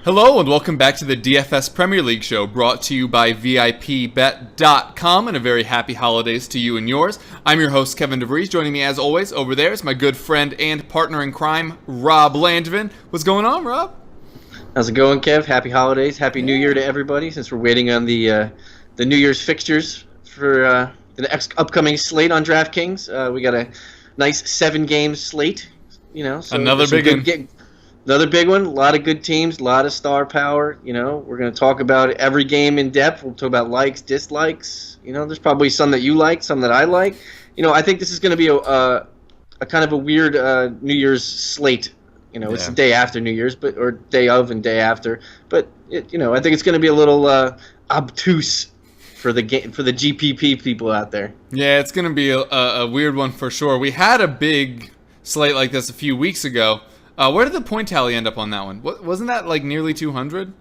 Hello and welcome back to the DFS Premier League show, brought to you by VIP-bet.com, and a very happy holidays to you and yours. I'm your host, Kevin DeVries. Joining me as always over there is my good friend and partner in crime, Rob Landvin. What's going on, Rob? How's it going, Kev? Happy holidays. Happy New Year to everybody, since we're waiting on the New Year's fixtures for the upcoming slate on DraftKings. We got a nice 7-game slate, so another big one. Another big one, a lot of good teams, a lot of star power. We're going to talk about every game in depth. We'll talk about likes, dislikes. There's probably some that you like, some that I like. I think this is going to be a kind of a weird New Year's slate. It's the day after New Year's, or day of and day after. But I think it's going to be a little obtuse for the GPP people out there. Yeah, it's going to be a weird one for sure. We had a big slate like this a few weeks ago. Where did the point tally end up on that one? Wasn't that like nearly 200?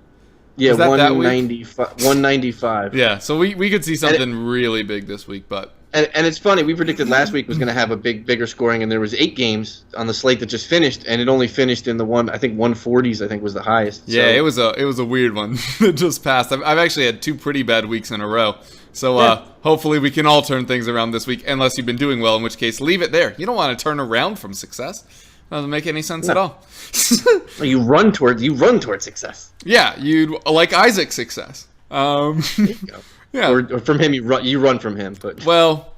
Yeah, 195. Yeah, so we could see something really big this week, but and it's funny. We predicted last week was going to have a bigger scoring, and there was 8 games on the slate that just finished, and it only finished in the 140s. I think was the highest. Yeah, it was a weird one that just passed. I've actually had 2 pretty bad weeks in a row. So hopefully we can all turn things around this week, unless you've been doing well, in which case leave it there. You don't want to turn around from success. Doesn't make any sense at all. You run towards success. Yeah, you'd like Isaac's success. There you go. Yeah. Or from him, you run from him. But well,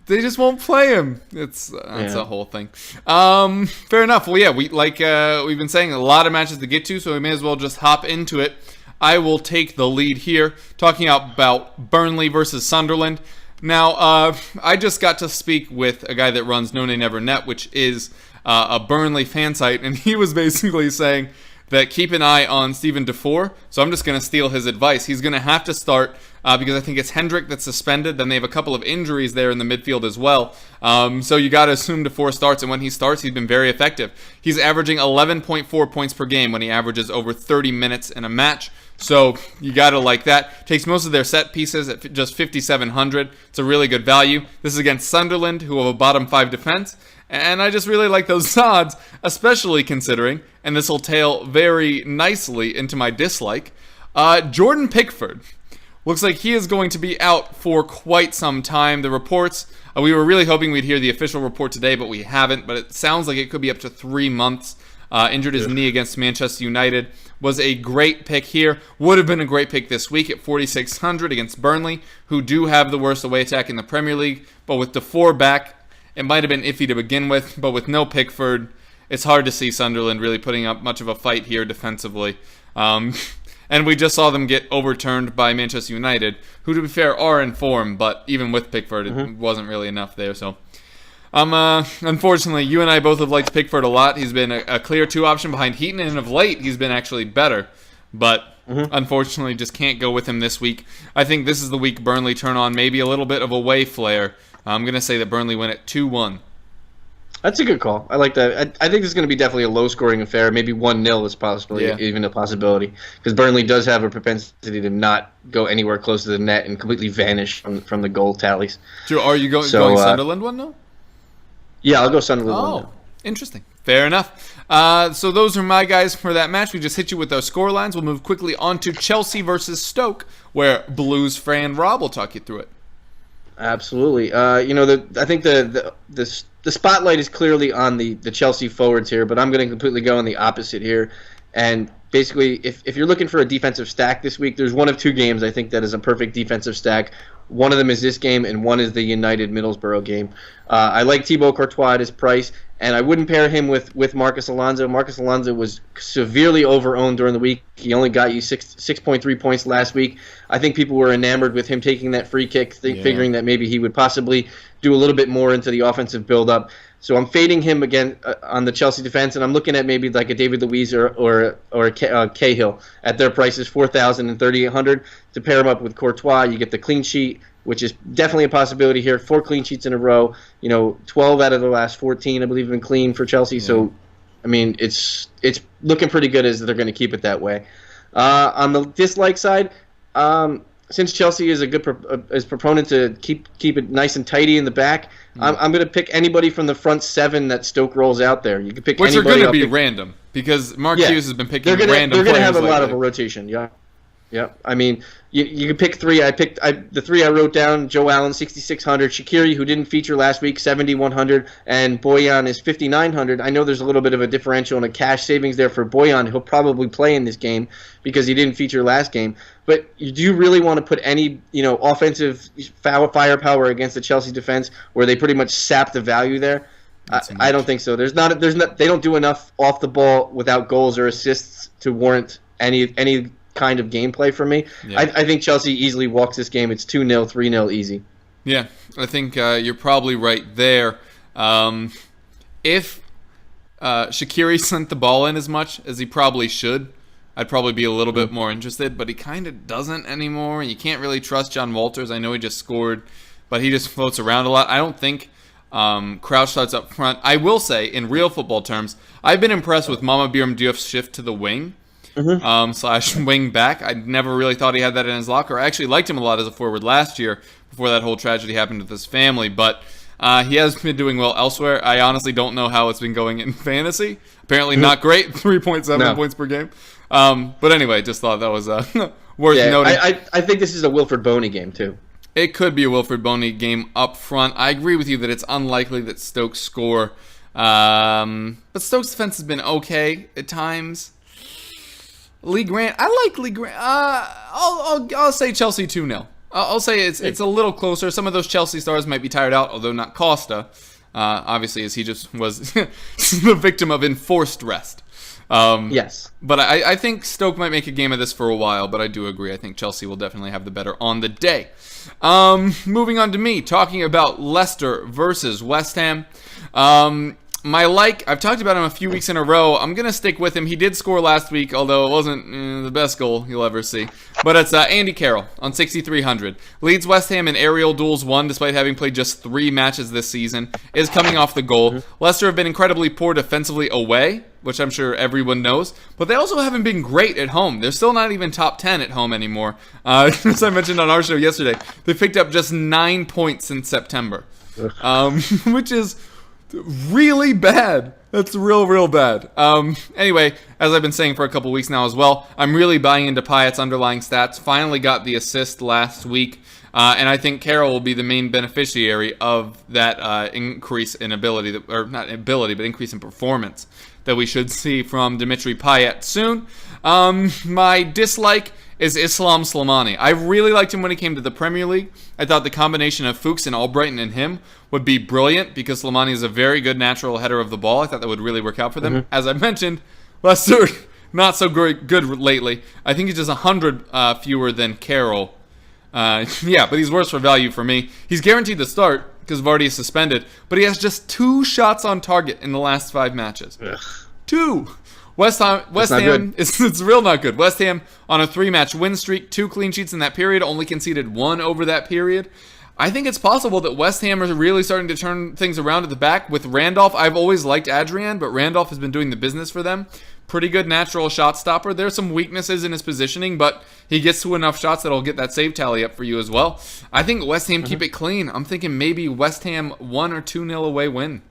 they just won't play him. That's a whole thing. Fair enough. Well, yeah, we've been saying, a lot of matches to get to, so we may as well just hop into it. I will take the lead here, talking about Burnley versus Sunderland. Now, I just got to speak with a guy that runs No Nay Never Net, which is a Burnley fan site, and he was basically saying that keep an eye on Steven Defour. So I'm just going to steal his advice. He's going to have to start because I think it's Hendrick that's suspended. Then they have a couple of injuries there in the midfield as well. So you got to assume Defour starts, and when he starts, he's been very effective. He's averaging 11.4 points per game when he averages over 30 minutes in a match. So you got to like that. Takes most of their set pieces at just 5,700. It's a really good value. This is against Sunderland, who have a bottom 5 defense. And I just really like those odds, especially considering, and this will tail very nicely into my dislike, Jordan Pickford. Looks like he is going to be out for quite some time. The reports, we were really hoping we'd hear the official report today, but we haven't. But it sounds like it could be up to 3 months. Injured his knee against Manchester United. Was a great pick here. Would have been a great pick this week at 4,600 against Burnley, who do have the worst away attack in the Premier League. But with Defour back, it might have been iffy to begin with, but with no Pickford, it's hard to see Sunderland really putting up much of a fight here defensively. And we just saw them get overturned by Manchester United, who, to be fair, are in form, but even with Pickford, it wasn't really enough there. So, unfortunately, you and I both have liked Pickford a lot. He's been a clear 2 option behind Heaton, and of late, he's been actually better. But unfortunately, just can't go with him this week. I think this is the week Burnley turn on maybe a little bit of a way flair. I'm going to say that Burnley win at 2-1. That's a good call. I like that. I think this is going to be definitely a low-scoring affair. Maybe 1-0 is possibly even a possibility. Because Burnley does have a propensity to not go anywhere close to the net and completely vanish from the goal tallies. Sure. Are you going Sunderland 1-0? Yeah, I'll go Sunderland 1-0. Interesting. Fair enough. So those are my guys for that match. We just hit you with our score lines. We'll move quickly on to Chelsea versus Stoke, where Blues fan Rob will talk you through it. Absolutely. I think the spotlight is clearly on the Chelsea forwards here, but I'm going to completely go on the opposite here. And basically, if you're looking for a defensive stack this week, there's one of 2 games I think that is a perfect defensive stack. One of them is this game, and one is the United Middlesbrough game. I like Thibaut Courtois at his price, and I wouldn't pair him with Marcus Alonso. Marcus Alonso was severely over-owned during the week. He only got you 6.3 points last week. I think people were enamored with him taking that free kick, figuring that maybe he would possibly do a little bit more into the offensive build-up. So I'm fading him again on the Chelsea defense, and I'm looking at maybe like a David Luiz or Cahill at their prices, 4,000 and 3,800. To pair him up with Courtois, you get the clean sheet, which is definitely a possibility here. 4 clean sheets in a row. 12 out of the last 14, I believe, have been clean for Chelsea. So, I mean, it's looking pretty good as they're going to keep it that way. On the dislike side, since Chelsea is a good proponent to keep it nice and tidy in the back, I'm going to pick anybody from the front 7 that Stoke rolls out there. You can pick which anybody. Which are going to be random because Mark Hughes has been picking random players. They're going to have a lot of lately. a rotation, yeah. Yeah, I mean, you can pick three. The three I wrote down: Joe Allen, 6,600; Shaqiri, who didn't feature last week, 7,100; and Boyan is 5,900. I know there's a little bit of a differential and a cash savings there for Boyan. He'll probably play in this game because he didn't feature last game. But do you really want to put any offensive firepower against the Chelsea defense where they pretty much sap the value there? I don't think so. They don't do enough off the ball without goals or assists to warrant any kind of gameplay for me. Yeah. I think Chelsea easily walks this game. It's 2-0, 3-0 easy. Yeah, I think you're probably right there. If Shaqiri sent the ball in as much as he probably should, I'd probably be a little bit more interested, but he kind of doesn't anymore. You can't really trust John Walters. I know he just scored, but he just floats around a lot. I don't think Crouch starts up front. I will say, in real football terms, I've been impressed with Mama Biram Diouf's shift to the wing. Slash wing back. I never really thought he had that in his locker. I actually liked him a lot as a forward last year before that whole tragedy happened with his family, but he has been doing well elsewhere. I honestly don't know how it's been going in fantasy. Apparently not great, 3.7 points per game. But anyway, just thought that was worth noting. I think this is a Wilfred Boney game too. It could be a Wilfred Boney game up front. I agree with you that it's unlikely that Stoke score, but Stoke's defense has been okay at times. Lee Grant, I like Lee Grant. I'll say Chelsea 2-0. I'll say it's a little closer. Some of those Chelsea stars might be tired out, although not Costa, obviously, as he just was the victim of enforced rest. Yes. But I think Stoke might make a game of this for a while, but I do agree. I think Chelsea will definitely have the better on the day. Moving on to me, talking about Leicester versus West Ham. I've talked about him a few weeks in a row. I'm going to stick with him. He did score last week, although it wasn't the best goal you'll ever see. But it's Andy Carroll on 6,300. Leads West Ham in aerial duels won, despite having played just 3 matches this season. Is coming off the goal. Leicester have been incredibly poor defensively away, which I'm sure everyone knows. But they also haven't been great at home. They're still not even top 10 at home anymore. As I mentioned on our show yesterday, they picked up just 9 points since September, which is really bad. That's real bad. Anyway, as I've been saying for a couple weeks now as well, I'm really buying into Payet's underlying stats. Finally got the assist last week, and I think Carroll will be the main beneficiary of that increase in ability, or not ability, but increase in performance that we should see from Dimitri Payet soon. My dislike is Islam Slimani. I really liked him when he came to the Premier League. I thought the combination of Fuchs and Albrighton and him would be brilliant because Slimani is a very good natural header of the ball. I thought that would really work out for them. As I mentioned, Leicester, not so good lately. I think he's just 100 fewer than Carroll. But he's worse for value for me. He's guaranteed to start because Vardy is suspended, but he has just 2 shots on target in the last 5 matches. Ugh. 2! West Ham, it's real not good. West Ham on a 3-match win streak, 2 clean sheets in that period, only conceded 1 over that period. I think it's possible that West Ham are really starting to turn things around at the back with Randolph. I've always liked Adrian, but Randolph has been doing the business for them. Pretty good natural shot stopper. There's some weaknesses in his positioning, but he gets to enough shots that'll get that save tally up for you as well. I think West Ham keep it clean. I'm thinking maybe West Ham 1 or 2-0 away win.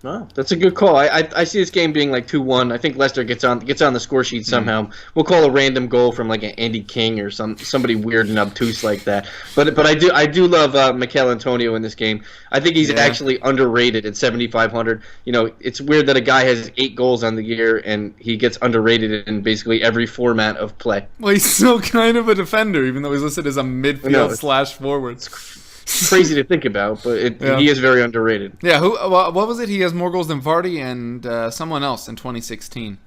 Oh, that's a good call. I see this game being like 2-1. I think Leicester gets on the score sheet somehow. We'll call a random goal from like an Andy King or somebody weird and obtuse like that. But I do love Mikel Antonio in this game. I think he's actually underrated at 7,500. It's weird that a guy has 8 goals on the year and he gets underrated in basically every format of play. Well, he's still kind of a defender, even though he's listed as a midfield / forward. Crazy to think about, but he is very underrated. Yeah, what was it? He has more goals than Vardy and someone else in 2016.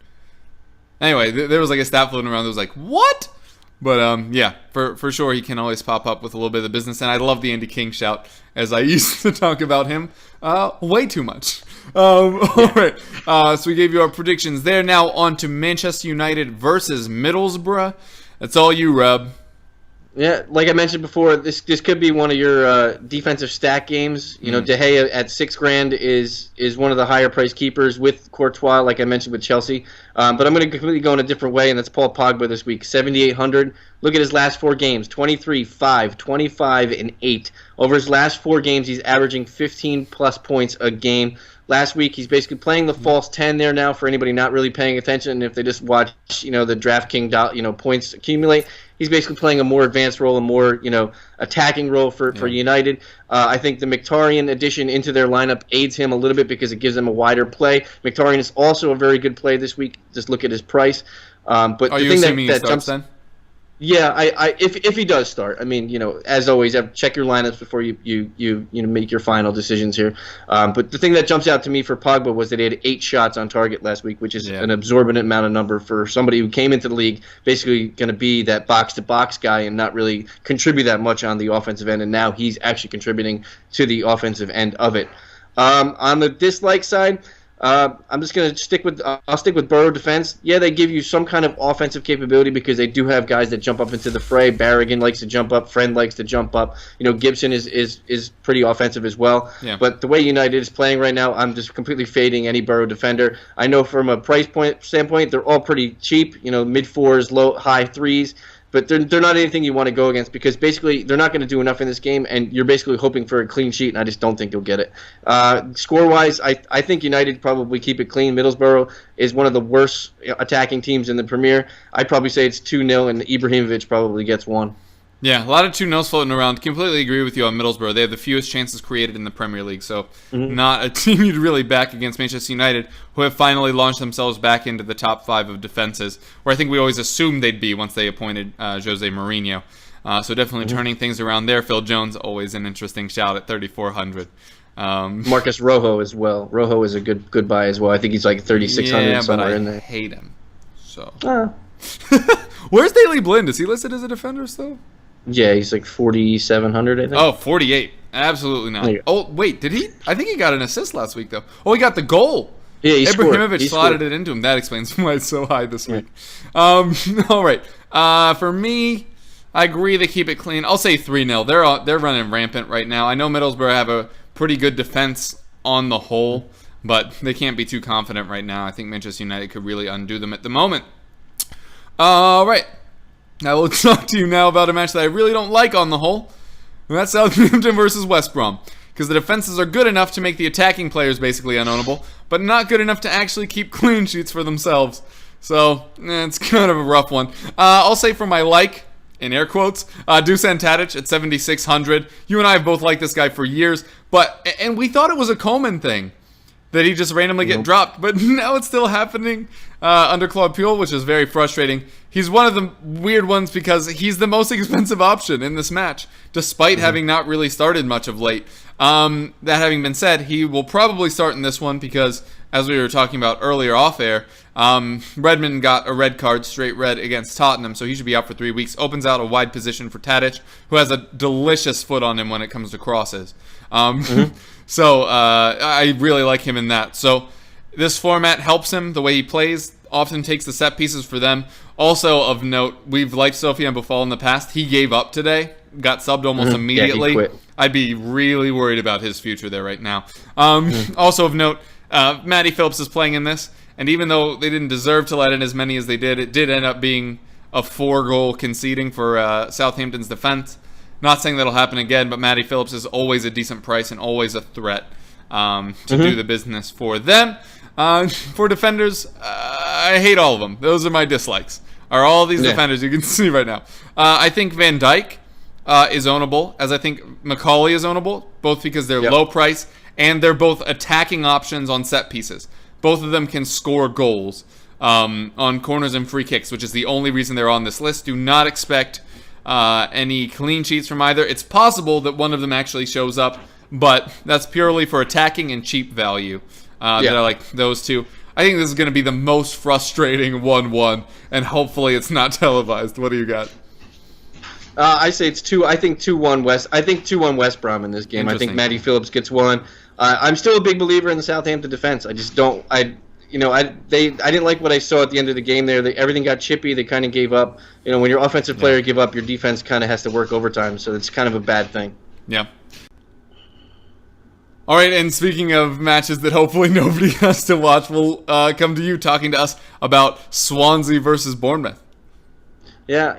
Anyway, there was like a stat floating around that was like, what? But for sure he can always pop up with a little bit of the business, and I love the Andy King shout, as I used to talk about him way too much. All right, so we gave you our predictions there. Now on to Manchester United versus Middlesbrough. That's all you, Reb. Yeah, like I mentioned before, this could be one of your defensive stack games. You know, De Gea at $6,000 is one of the higher priced keepers with Courtois, like I mentioned with Chelsea. But I'm going to completely go in a different way, and that's Paul Pogba this week, 7,800. Look at his last 4 games: 23, 5, 25, and 8. Over his last 4 games, he's averaging 15 plus points a game. Last week, he's basically playing the false 10 there now for anybody not really paying attention. And if they just watch, the DraftKings, points accumulate, he's basically playing a more advanced role, a more, attacking role for United. I think the Mkhitaryan addition into their lineup aids him a little bit because it gives them a wider play. Mkhitaryan is also a very good play this week. Just look at his price. But are you assuming he starts then? Yeah, if he does start, as always, check your lineups before you make your final decisions here. But the thing that jumps out to me for Pogba was that he had 8 shots on target last week, which is an absorbent amount of number for somebody who came into the league basically going to be that box-to-box guy and not really contribute that much on the offensive end, and now he's actually contributing to the offensive end of it. On the dislike side, I'm just going to stick with Borough defense. Yeah, they give you some kind of offensive capability because they do have guys that jump up into the fray. Barragan likes to jump up. Friend likes to jump up. Gibson is pretty offensive as well. Yeah. But the way United is playing right now, I'm just completely fading any Borough defender. I know from a price point standpoint, they're all pretty cheap. Mid 4s, high 3s. But they're not anything you want to go against because basically they're not going to do enough in this game, and you're basically hoping for a clean sheet, and I just don't think you'll get it. Score-wise, I think United probably keep it clean. Middlesbrough is one of the worst attacking teams in the Premier. I'd probably say it's 2-0, and Ibrahimovic probably gets 1. Yeah, a lot of 2-0s floating around. Completely agree with you on Middlesbrough. They have the fewest chances created in the Premier League, so not a team you'd really back against Manchester United, who have finally launched themselves back into the top 5 of defenses, where I think we always assumed they'd be once they appointed Jose Mourinho. So definitely turning things around there. Phil Jones, always an interesting shout at 3,400. Marcus Rojo as well. Rojo is a good buy as well. I think he's like 3,600 somewhere in there. I hate him. So. Where's Daley Blind? Is he listed as a defender still? Yeah, he's like 4,700, I think. Oh, 48. Absolutely not. Oh, wait, did he? I think he got an assist last week, though. Oh, he got the goal. Yeah, he Ibrahimovic slotted it into him. That explains why it's so high this week. All right. For me, I agree they keep it clean. I'll say 3-0. They're running rampant right now. I know Middlesbrough have a pretty good defense on the whole, but they can't be too confident right now. I think Manchester United could really undo them at the moment. All right. I will talk to you now about a match that I really don't like on the whole. And that's Southampton versus West Brom. Because the defenses are good enough to make the attacking players basically unownable, but not good enough to actually keep clean sheets for themselves. So, it's kind of a rough one. I'll say for my like, in air quotes, Dusan Tadic at 7,600. You and I have both liked this guy for years, and we thought it was a Coleman thing, that he just randomly get dropped, but now it's still happening under Claude Puel, which is very frustrating. He's one of the weird ones because he's the most expensive option in this match, despite having not really started much of late. That having been said, he will probably start in this one because, as we were talking about earlier off air, Redmond got a red card, straight red, against Tottenham, so he should be out for 3 weeks. Opens out a wide position for Tadic, who has a delicious foot on him when it comes to crosses. So I really like him in that. So this format helps him the way he plays, often takes the set pieces for them. Also of note, we've liked Sofiane Boufal in the past. He gave up today, got subbed almost immediately. Yeah, he quit. I'd be really worried about his future there right now. Also of note, Matty Phillips is playing in this, and even though they didn't deserve to let in as many as they did, it did end up being a 4-goal conceding for Southampton's defense. Not saying that'll happen again, but Matty Phillips is always a decent price and always a threat to do the business for them. For defenders, I hate all of them. Those are my dislikes. Are all these defenders you can see right now. I think Van Dijk is ownable, as I think McCauley is ownable, both because they're low price and they're both attacking options on set pieces. Both of them can score goals on corners and free kicks, which is the only reason they're on this list. Do not expect any clean sheets from either. It's possible that one of them actually shows up, but that's purely for attacking and cheap value. That I like those two. I think this is going to be the most frustrating 1-1, and hopefully it's not televised. What do you got? I say it's 2. I think 2-1 West. I think 2-1 West Brom in this game. I think Matty Phillips gets 1. I'm still a big believer in the Southampton defense. I just don't. I didn't like what I saw at the end of the game there. Everything got chippy. They kind of gave up. When your offensive player give up, your defense kind of has to work overtime. So it's kind of a bad thing. Yeah. All right, and speaking of matches that hopefully nobody has to watch, we'll come to you talking to us about Swansea versus Bournemouth. Yeah,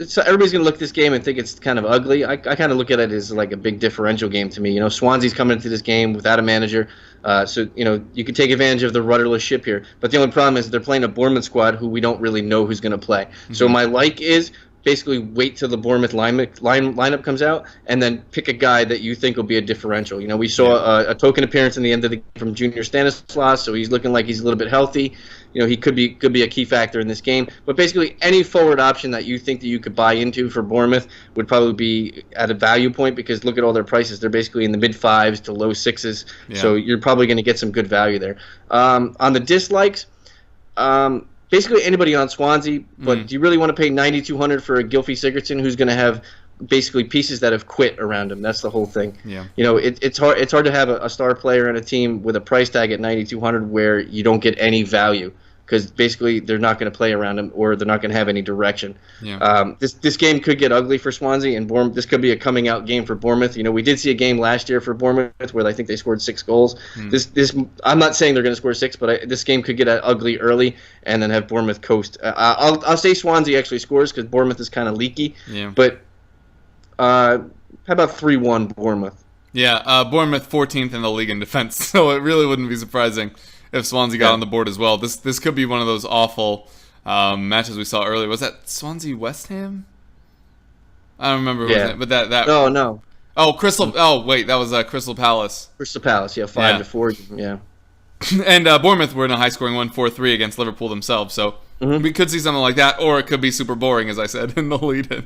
so everybody's going to look at this game and think it's kind of ugly. I kind of look at it as like a big differential game to me. Swansea's coming into this game without a manager. So you can take advantage of the rudderless ship here. But the only problem is they're playing a Bournemouth squad who we don't really know who's going to play. Mm-hmm. So my is basically wait till the Bournemouth lineup comes out and then pick a guy that you think will be a differential. We saw a token appearance in the end of the game from Junior Stanislas, so he's looking like he's a little bit healthy. He could be a key factor in this game. But basically, any forward option that you think that you could buy into for Bournemouth would probably be at a value point, because look at all their prices. They're basically in the mid-5s to low 6s, so you're probably going to get some good value there. On the dislikes, basically anybody on Swansea, but do you really want to pay $9,200 for a Gylfi Sigurdsson who's going to have basically pieces that have quit around him? That's the whole thing. Yeah. It's hard to have a star player in a team with a price tag at $9,200 where you don't get any value, because basically they're not going to play around him, or they're not going to have any direction. Yeah. This game could get ugly for Swansea, and this could be a coming out game for Bournemouth. We did see a game last year for Bournemouth where I think they scored 6 goals. This I'm not saying they're going to score 6, but this game could get ugly early and then have Bournemouth coast. I'll say Swansea actually scores because Bournemouth is kind of leaky. Yeah. But how about 3-1 Bournemouth? Yeah, Bournemouth 14th in the league in defense, so it really wouldn't be surprising if Swansea got on the board as well. This could be one of those awful matches we saw earlier. Was that Swansea West Ham? I don't remember. Yeah. But that. No. Oh, Crystal. Oh, wait, that was Crystal Palace. Crystal Palace, 5-4. Yeah. And Bournemouth were in a high-scoring 1-4-3 against Liverpool themselves, so we could see something like that, or it could be super boring, as I said in the lead-in.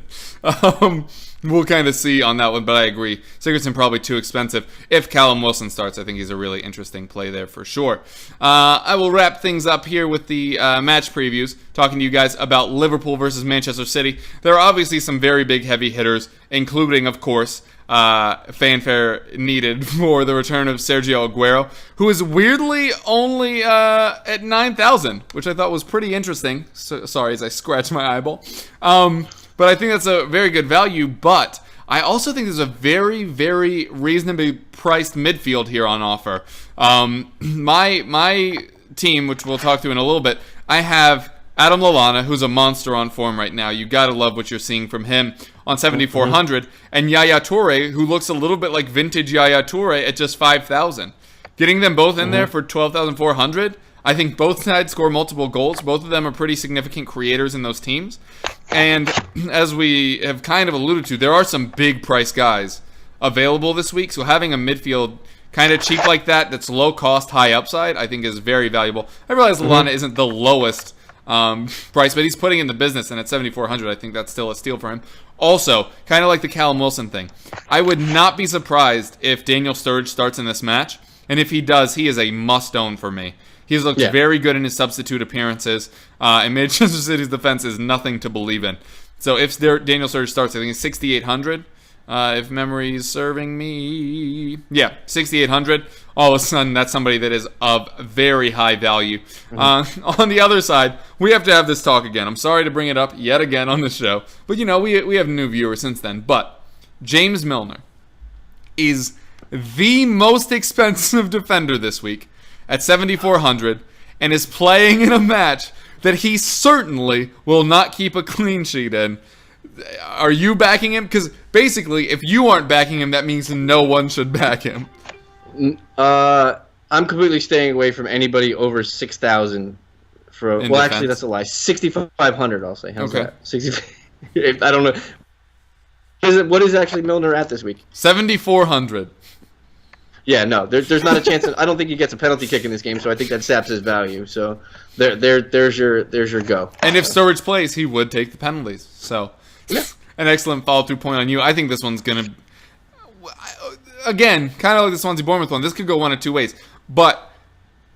We'll kind of see on that one, but I agree. Sigurdsson probably too expensive. If Callum Wilson starts, I think he's a really interesting play there for sure. I will wrap things up here with the match previews, talking to you guys about Liverpool versus Manchester City. There are obviously some very big heavy hitters, including, of course, fanfare needed for the return of Sergio Aguero, who is weirdly only at 9,000, which I thought was pretty interesting. Sorry as I scratch my eyeball. But I think that's a very good value. But I also think there's a very, very reasonably priced midfield here on offer. My team, which we'll talk to in a little bit, I have Adam Lallana, who's a monster on form right now. You gotta love what you're seeing from him on 7,400, and Yaya Toure, who looks a little bit like vintage Yaya Toure at just 5,000. Getting them both in there for 12,400. I think both sides score multiple goals. Both of them are pretty significant creators in those teams. And as we have kind of alluded to, there are some big price guys available this week. So having a midfield kind of cheap like that, that's low cost, high upside, I think is very valuable. I realize Lallana isn't the lowest price, but he's putting in the business, and at 7,400, I think that's still a steal for him. Also, kind of like the Callum Wilson thing, I would not be surprised if Daniel Sturridge starts in this match, and if he does, he is a must-own for me. He's looked very good in his substitute appearances, and Manchester City's defense is nothing to believe in. So if Daniel Sturridge starts, I think it's 6,800. If memory is serving me. Yeah, 6,800. All of a sudden, that's somebody that is of very high value. On the other side, we have to have this talk again. I'm sorry to bring it up yet again on the show. But, we have new viewers since then. But James Milner is the most expensive defender this week at 7,400 and is playing in a match that he certainly will not keep a clean sheet in. Are you backing him? Because basically, if you aren't backing him, that means no one should back him. I'm completely staying away from anybody over 6,000. Actually, that's a lie. 6,500, I'll say. How's that? 60. I don't know. What is actually Milner at this week? 7,400. Yeah, no, there's not a chance. I don't think he gets a penalty kick in this game, so I think that saps his value. So there's your go. And if Sturridge plays, he would take the penalties. So an excellent follow-through point on you. I think this one's gonna, again, kind of like the Swansea Bournemouth one. This could go one of two ways, but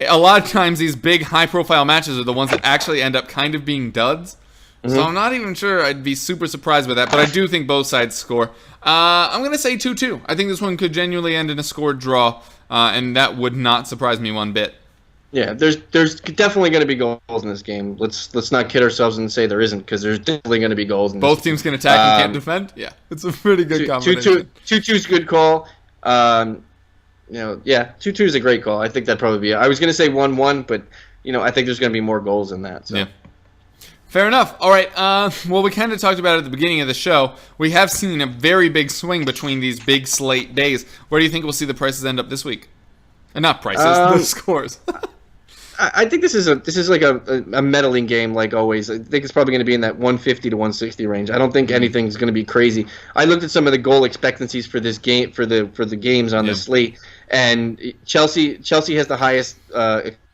a lot of times these big, high-profile matches are the ones that actually end up kind of being duds. So I'm not even sure I'd be super surprised by that, but I do think both sides score. I'm going to say 2-2. I think this one could genuinely end in a scored draw, and that would not surprise me one bit. Yeah, there's definitely going to be goals in this game. Let's not kid ourselves and say there isn't, because there's definitely going to be goals. Both teams can attack and can't defend. Yeah, it's a pretty good combination. 2-2 is a good call. 2-2 is a great call. I think that'd probably be. I was going to say 1-1, but I think there's going to be more goals than that. So. Yeah. Fair enough. All right. Well, we kind of talked about it at the beginning of the show. We have seen a very big swing between these big slate days. Where do you think we'll see the prices end up this week? And not prices, the scores. I think this is like a meddling game, like always. I think it's probably going to be in that 150 to 160 range. I don't think anything's going to be crazy. I looked at some of the goal expectancies for this game for the games on the slate, and Chelsea has the highest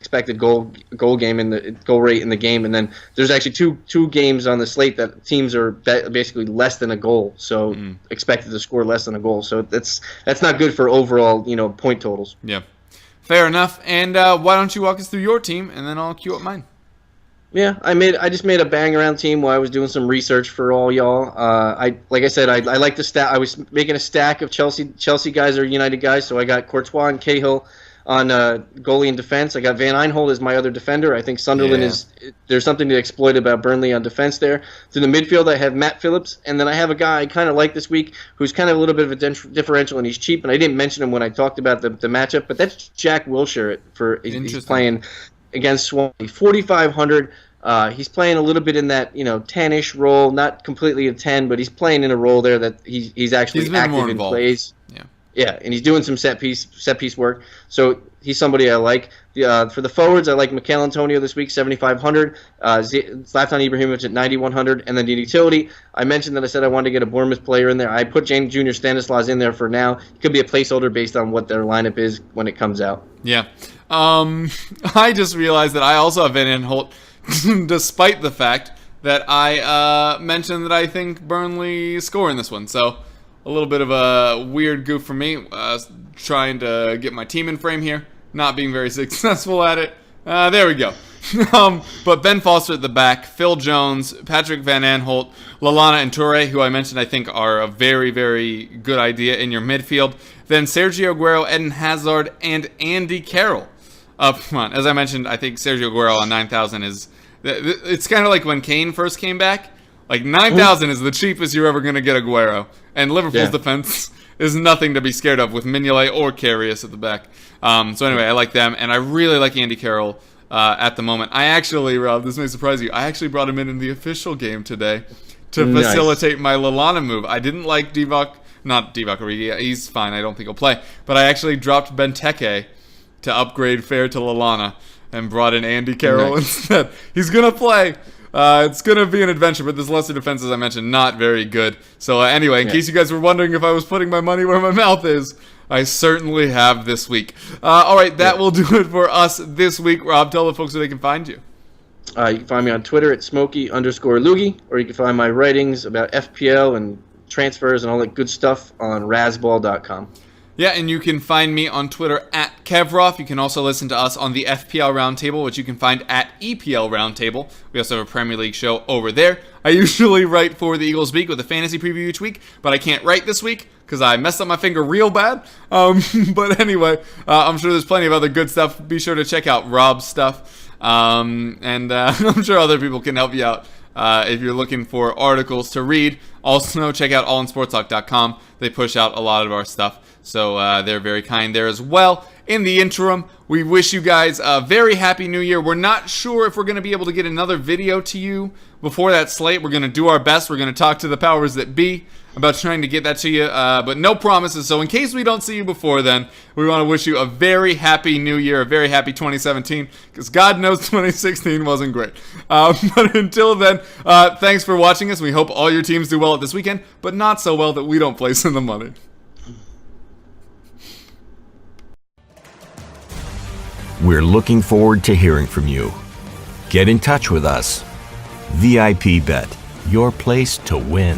expected goal game in the goal rate in the game, and then there's actually two games on the slate that teams are basically less than a goal, so expected to score less than a goal. So that's not good for overall point totals. Yeah. Fair enough. And why don't you walk us through your team, and then I'll queue up mine. Yeah, I just made a bang around team while I was doing some research for all y'all. Like I said, I like the stat. I was making a stack of Chelsea guys or United guys, so I got Courtois and Cahill on goalie and defense. I got Van Aanholt as my other defender. I think Sunderland there's something to exploit about Burnley on defense there. To the midfield, I have Matt Phillips, and then I have a guy I kind of like this week who's kind of a little bit of a differential, and he's cheap, and I didn't mention him when I talked about the matchup, but that's Jack Wilshere. He's playing against Swansea, 4,500. He's playing a little bit in that 10-ish role, not completely a 10, but he's playing in a role there that he's actually active in plays. Yeah, and he's doing some set piece work. So he's somebody I like. For the forwards, I like Mikel Antonio this week, 7,500. Zlatan Ibrahimovic at 9,100. And then the utility, I mentioned that I said I wanted to get a Bournemouth player in there. I put James Jr. Stanislas in there for now. It could be a placeholder based on what their lineup is when it comes out. Yeah. I just realized that I also have Van Aanholt, despite the fact that I mentioned that I think Burnley score in this one. So a little bit of a weird goof for me, trying to get my team in frame here, not being very successful at it. There we go. But Ben Foster at the back, Phil Jones, Patrick Van Aanholt, Lallana and Toure, who I mentioned I think are a very, very good idea in your midfield. Then Sergio Aguero, Eden Hazard, and Andy Carroll up front. As I mentioned, I think Sergio Aguero on 9,000 is... It's kind of like when Kane first came back. Like 9,000 is the cheapest you're ever going to get Aguero, and Liverpool's defense is nothing to be scared of with Mignolet or Karius at the back. So anyway, I like them, and I really like Andy Carroll at the moment. I actually, Rob, this may surprise you, I actually brought him in the official game today to facilitate my Lallana move. I didn't like not Divock Origi, he's fine, I don't think he'll play, but I actually dropped Benteke to upgrade fair to Lallana and brought in Andy Carroll instead. He's going to play. It's going to be an adventure, but this Leicester defense, as I mentioned, not very good. So anyway, in case you guys were wondering if I was putting my money where my mouth is, I certainly have this week. All right, that will do it for us this week. Rob, tell the folks where they can find you. You can find me on Twitter at Smokey_Loogie, or you can find my writings about FPL and transfers and all that good stuff on Razball.com. Yeah, and you can find me on Twitter at Kevroff. You can also listen to us on the FPL Roundtable, which you can find at EPL Roundtable. We also have a Premier League show over there. I usually write for the Eagles Beat with a fantasy preview each week, but I can't write this week because I messed up my finger real bad. But anyway, I'm sure there's plenty of other good stuff. Be sure to check out Rob's stuff, and I'm sure other people can help you out. If you're looking for articles to read. Also, check out allinsportstalk.com. They push out a lot of our stuff, so they're very kind there as well. In the interim, we wish you guys a very happy new year. We're not sure if we're going to be able to get another video to you before that slate. We're going to do our best. We're going to talk to the powers that be about trying to get that to you, but no promises. So in case we don't see you before then, we want to wish you a very happy new year, a very happy 2017, because God knows 2016 wasn't great. But until then, thanks for watching us. We hope all your teams do well at this weekend, but not so well that we don't place in the money. We're looking forward to hearing from you. Get in touch with us. VIP Bet, your place to win.